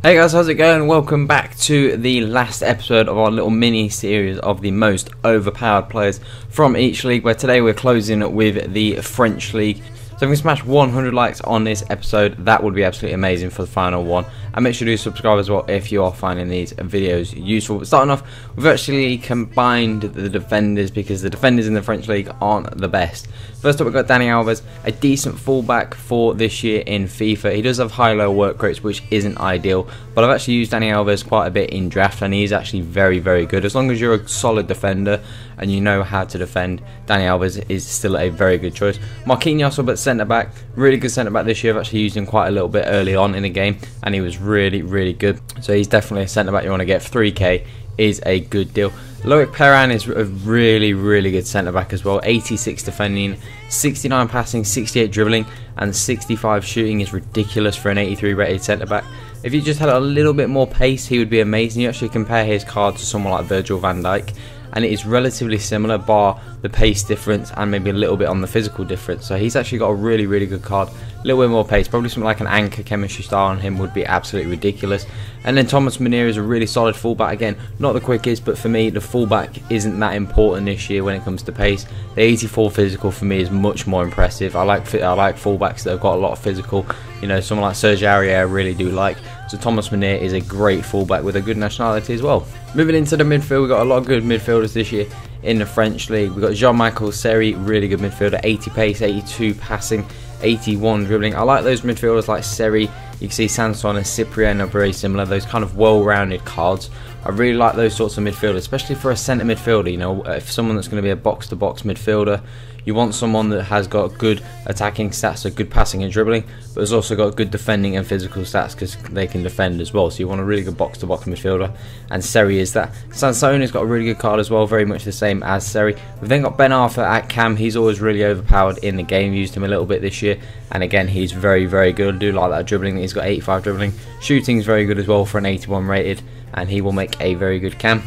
Hey guys, how's it going? Welcome back to the last episode of our little mini series of the most overpowered players from each league, where today we're closing with the French league. So if we can smash 100 likes on this episode, that would be absolutely amazing for the final one. And make sure to subscribe as well if you are finding these videos useful. But starting off, we've actually combined the defenders because the defenders in the French league aren't the best. First up, we've got Dani Alves, a decent fullback for this year in FIFA. He does have high-low work rates, which isn't ideal, but I've actually used Dani Alves quite a bit in draft, and he's actually very, very good. As long as you're a solid defender and you know how to defend, Dani Alves is still a very good choice. Marquinhos, but centre-back, really good centre-back this year. I've actually used him quite a little bit early on in the game, and he was really, really good. So he's definitely a centre-back you want to get. 3k is a good deal. Loic Perrin is a really, really good centre-back as well. 86 defending, 69 passing, 68 dribbling, and 65 shooting is ridiculous for an 83 rated centre-back. If you just had a little bit more pace, he would be amazing. You actually compare his card to someone like Virgil van Dijk, and it is relatively similar, bar the pace difference and maybe a little bit on the physical difference. So he's actually got a really, really good card. A little bit more pace, probably something like an anchor chemistry style on him would be absolutely ridiculous. And then Thomas Meunier is a really solid fullback. Again, not the quickest, but for me, the fullback isn't that important this year when it comes to pace. The 84 physical for me is much more impressive. I like fullbacks that have got a lot of physical. You know, someone like Serge Aurier I really do like. So Thomas Meunier is a great fullback with a good nationality as well. Moving into the midfield, we've got a lot of good midfielders this year in the French league. We've got Jean-Michel Seri, really good midfielder, 80 pace, 82 passing, 81 dribbling. I like those midfielders like Seri. You can see Sanson and Cyprien are very similar, those kind of well-rounded cards. I really like those sorts of midfielders, especially for a centre midfielder. You know, if someone that's going to be a box-to-box midfielder, you want someone that has got good attacking stats, so good passing and dribbling, but has also got good defending and physical stats because they can defend as well. So you want a really good box-to-box midfielder, and Seri is that. Sanson has got a really good card as well, very much the same as Seri. We've then got Ben Arthur at cam. He's always really overpowered in the game. Used him a little bit this year, and again, he's very, very good. I do like that dribbling. He's got 85 dribbling. Shooting is very good as well for an 81 rated, and he will make a very good cam.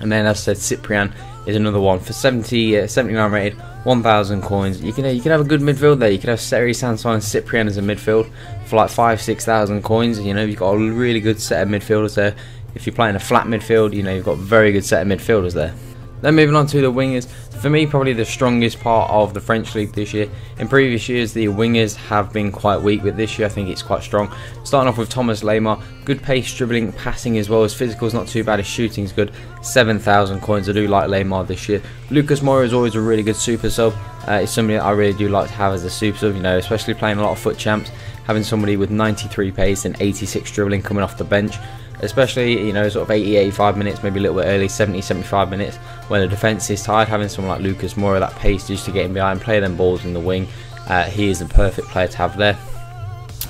And then, as I said, Cyprien is another one for 79 rated, 1,000 coins. You can have a good midfield there. You could have Seri, Sanson, and Cyprien as a midfield for like 5,000-6,000 coins. You know, you've got a really good set of midfielders there. If you're playing a flat midfield, you know, you've got a very good set of midfielders there. Then moving on to the wingers, for me probably the strongest part of the French league this year. In previous years the wingers have been quite weak, but this year I think it's quite strong. Starting off with Thomas Lemar, good pace, dribbling, passing as well. His physical's not too bad, his shooting's good, 7,000 coins. I do like Lemar this year. Lucas Moura is always a really good super sub. It's somebody that I really do like to have as a super sub, you know, especially playing a lot of foot champs. Having somebody with 93 pace and 86 dribbling coming off the bench, especially, you know, sort of 80-85 minutes, maybe a little bit early, 70-75 minutes when the defence is tired. Having someone like Lucas Moura, that pace just to get in behind, play them balls in the wing, he is the perfect player to have there.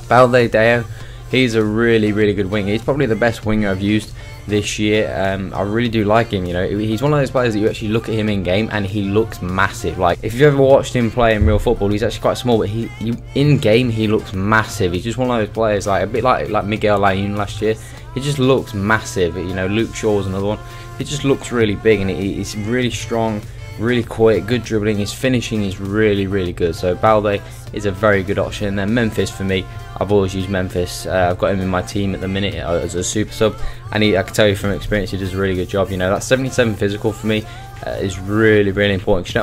Balde Deo, he's a really, really good winger. He's probably the best winger I've used this year. I really do like him. You know, he's one of those players that you actually look at him in game and he looks massive. Like, if you've ever watched him play in real football, he's actually quite small, but in game he looks massive. He's just one of those players, like a bit like Miguel Layún last year. He just looks massive. You know, Luke Shaw's another one. He just looks really big, and he's really strong, really quick, good dribbling. His finishing is really, really good. So Balde is a very good option. And then Memphis for me, I've always used Memphis. I've got him in my team at the minute as a super sub, and I can tell you from experience, he does a really good job. You know, that 77 physical for me is really, really important, because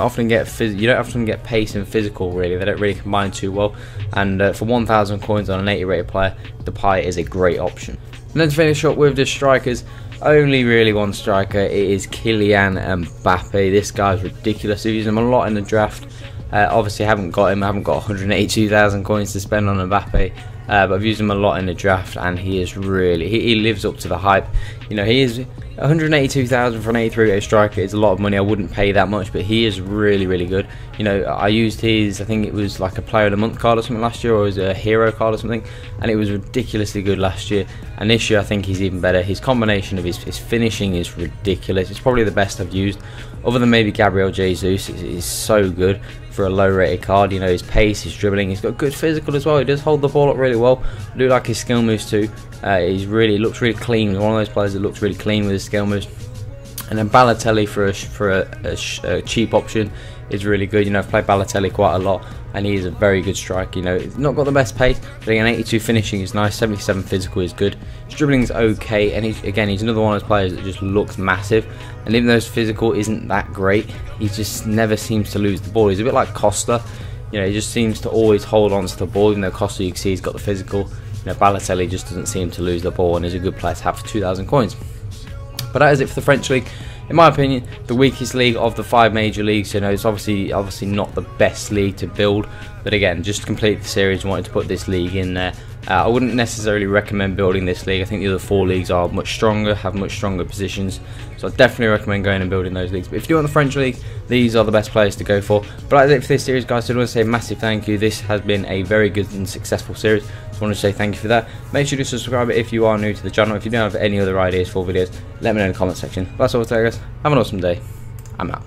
you don't often get pace and physical. Really, they don't really combine too well. And for 1,000 coins on an 80 rated player, the Pi is a great option. And then to finish up with the strikers, only really one striker. It is Kylian Mbappe. This guy's ridiculous. I've used him a lot in the draft. Obviously, I haven't got 182,000 coins to spend on Mbappe, but I've used him a lot in the draft, and he is really he lives up to the hype. You know, he is 182,000 for an 83 rated striker is a lot of money. I wouldn't pay that much, but he is really, really good. You know, I used his, I think it was like a Player of the Month card or something last year, or it was a hero card or something, and it was ridiculously good last year. And this year I think he's even better. His combination of his finishing is ridiculous. It's probably the best I've used, other than maybe Gabriel Jesus. It is so good for a low rated card. You know, his pace, his dribbling, he's got good physical as well. He does hold the ball up really well. I do like his skill moves too. He looks really clean. He's one of those players that looks really clean with his skill moves. And then Balotelli for a cheap option is really good. You know, I've played Balotelli quite a lot, and he is a very good striker. You know, he's not got the best pace, but again, 82 finishing is nice, 77 physical is good. His dribbling is okay, and he's another one of those players that just looks massive. And even though his physical isn't that great, he just never seems to lose the ball. He's a bit like Costa. You know, he just seems to always hold on to the ball, even though Costa, you can see he's got the physical. You know, Balotelli just doesn't seem to lose the ball, and is a good player to have for 2,000 coins. But that is it for the French league. In my opinion, the weakest league of the 5 major leagues. You know, it's obviously not the best league to build, but again, just to complete the series, wanted to put this league in there. I wouldn't necessarily recommend building this league. I think the other 4 leagues are much stronger, have much stronger positions, so I definitely recommend going and building those leagues. But if you do want the French league, these are the best players to go for. But that's it for this series, guys. So I want to say a massive thank you. This has been a very good and successful series, so I want to say thank you for that. Make sure to subscribe if you are new to the channel. If you do have any other ideas for videos, let me know in the comment section. But that's all today, guys. Have an awesome day. I'm out.